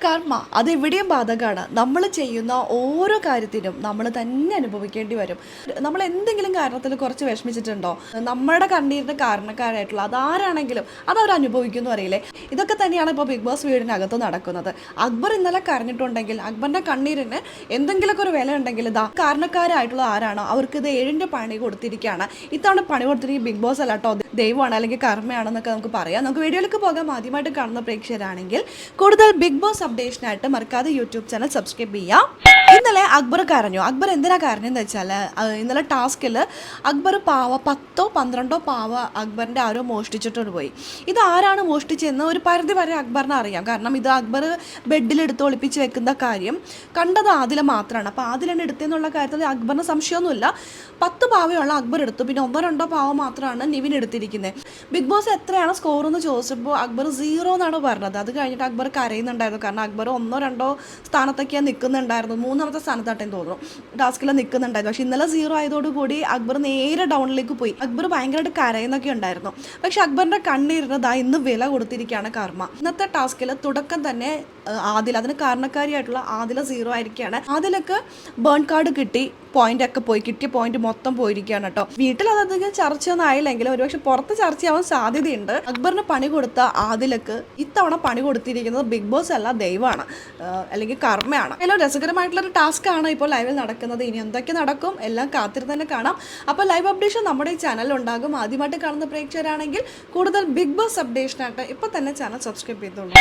കർമ്മ അതെവിടെയും ബാധകമാണ്. നമ്മൾ ചെയ്യുന്ന ഓരോ കാര്യത്തിനും നമ്മൾ തന്നെ അനുഭവിക്കേണ്ടി വരും. നമ്മൾ എന്തെങ്കിലും കാരണത്തിൽ കുറച്ച് വിഷമിച്ചിട്ടുണ്ടോ, നമ്മുടെ കണ്ണീരിന് കാരണക്കാരായിട്ടുള്ള അതാരാണെങ്കിലും അതവർ അനുഭവിക്കുമെന്ന് അറിയില്ലേ. ഇതൊക്കെ തന്നെയാണ് ഇപ്പോൾ ബിഗ് ബോസ് വീടിനകത്ത് നടക്കുന്നത്. അക്ബർ ഇന്നലെ കരഞ്ഞിട്ടുണ്ടെങ്കിൽ അക്ബറിൻ്റെ കണ്ണീരിന് എന്തെങ്കിലുമൊക്കെ ഒരു വില ഉണ്ടെങ്കിൽ ഇതാ കാരണക്കാരായിട്ടുള്ള ആരാണോ അവർക്ക് ഇത് 7ന്റെ പണി കൊടുത്തിരിക്കുകയാണ്. ഇത്തവണ പണി കൊടുത്തിരിക്കും ബിഗ് ബോസ് അല്ല കേട്ടോ, ദൈവമാണ് അല്ലെങ്കിൽ കർമ്മയാണെന്നൊക്കെ നമുക്ക് പറയാം. നമുക്ക് വീഡിയോയിലേക്ക് പോകാം. ആദ്യമായിട്ട് കാണുന്ന പ്രേക്ഷകരാണെങ്കിൽ കൂടുതൽ ബിഗ് ബോസ് അപ്ഡേഷനായിട്ട് മറക്കാതെ യൂട്യൂബ് ചാനൽ സബ്സ്ക്രൈബ് ചെയ്യാം. ഇന്നലെ അക്ബർ കരഞ്ഞു. അക്ബർ എന്തിനാ കരഞ്ഞെന്ന് വെച്ചാൽ ഇന്നലെ ടാസ്കിൽ അക്ബർ പാവ 10ഓ 12ഓ പാവ അക്ബറിൻ്റെ ആരോ മോഷ്ടിച്ചിട്ട് പോയി. ഇത് ആരാണ് മോഷ്ടിച്ചതെന്ന് ഒരു പരിധി വരെ അക്ബറിനെ അറിയാം. കാരണം ഇത് അക്ബർ ബെഡിലെടുത്ത് ഒളിപ്പിച്ച് വെക്കുന്ന കാര്യം കണ്ടത് ആദില മാത്രമാണ്. അപ്പോൾ ആദിലാണ് എടുത്തതെന്നുള്ള കാര്യത്തിൽ അക്ബറിന് സംശയമൊന്നുമില്ല. 10 പാവയുള്ള അക്ബർ എടുത്തു, പിന്നെ 1-2 പാവ മാത്രമാണ് നിവിൻ എടുത്തിരിക്കുന്നത്. ബിഗ് ബോസ് എത്രയാണ് സ്കോർ എന്ന് ചോദിച്ചപ്പോൾ അക്ബർ 0 എന്നാണ് പറഞ്ഞത്. അത് കഴിഞ്ഞിട്ട് അക്ബർ കരയുന്നുണ്ടായിരുന്നു. കാരണം അക്ബർ 1-2 സ്ഥാനത്തൊക്കെയാണ് നിൽക്കുന്നുണ്ടായിരുന്നു. 3ാമത്തെ സ്ഥാനത്താട്ടെന്ന് തോന്നുന്നു ടാസ്കിൽ നിൽക്കുന്നുണ്ടായിരുന്നു. പക്ഷെ ഇന്നലെ 0 ആയതോടുകൂടി അക്ബർ നേരെ ഡൗണിലേക്ക് പോയി. അക്ബർ ഭയങ്കരമായിട്ട് കരയുന്നൊക്കെ ഉണ്ടായിരുന്നു. പക്ഷെ അക്ബറിന്റെ കണ്ണീരിന് ഇന്ന് വില കൊടുത്തിരിക്കുകയാണ് കർമ്മ. ഇന്നത്തെ ടാസ്കിൽ തുടക്കം തന്നെ ആദില, അതിന് കാരണക്കാരിയായിട്ടുള്ള ആദില 0 ആയിരിക്കുകയാണ്. ആദിലക്ക് ബേൺ കാർഡ് കിട്ടി, പോയിന്റ് ഒക്കെ പോയി, കിട്ടിയ പോയിന്റ് മൊത്തം പോയിരിക്കുകയാണ് കേട്ടോ. വീട്ടിൽ അതധികം ചർച്ചയൊന്നും ആയില്ലെങ്കിലും ഒരുപക്ഷെ പുറത്ത് ചർച്ചയാവാൻ സാധ്യതയുണ്ട്. അക്ബറിന് പണി കൊടുത്ത ആദിലക്ക് ഇത്തവണ പണി കൊടുത്തിരിക്കുന്നത് ബിഗ് ബോസ് അല്ല, ദൈവമാണ് അല്ലെങ്കിൽ കർമ്മയാണ്. എല്ലാം രസകരമായിട്ടുള്ളൊരു ടാസ്ക് ആണ് ഇപ്പോൾ ലൈവിൽ നടക്കുന്നത്. ഇനി എന്തൊക്കെ നടക്കും എല്ലാം കാത്തിരുന്ന് തന്നെ കാണാം. അപ്പോൾ ലൈവ് അപ്ഡേഷൻ നമ്മുടെ ഈ ചാനലിൽ ഉണ്ടാകും. ആദ്യമായിട്ട് കാണുന്ന പ്രേക്ഷകരാണെങ്കിൽ കൂടുതൽ ബിഗ് ബോസ് അപ്ഡേഷനായിട്ട് ഇപ്പോൾ തന്നെ ചാനൽ സബ്സ്ക്രൈബ് ചെയ്തോളൂ.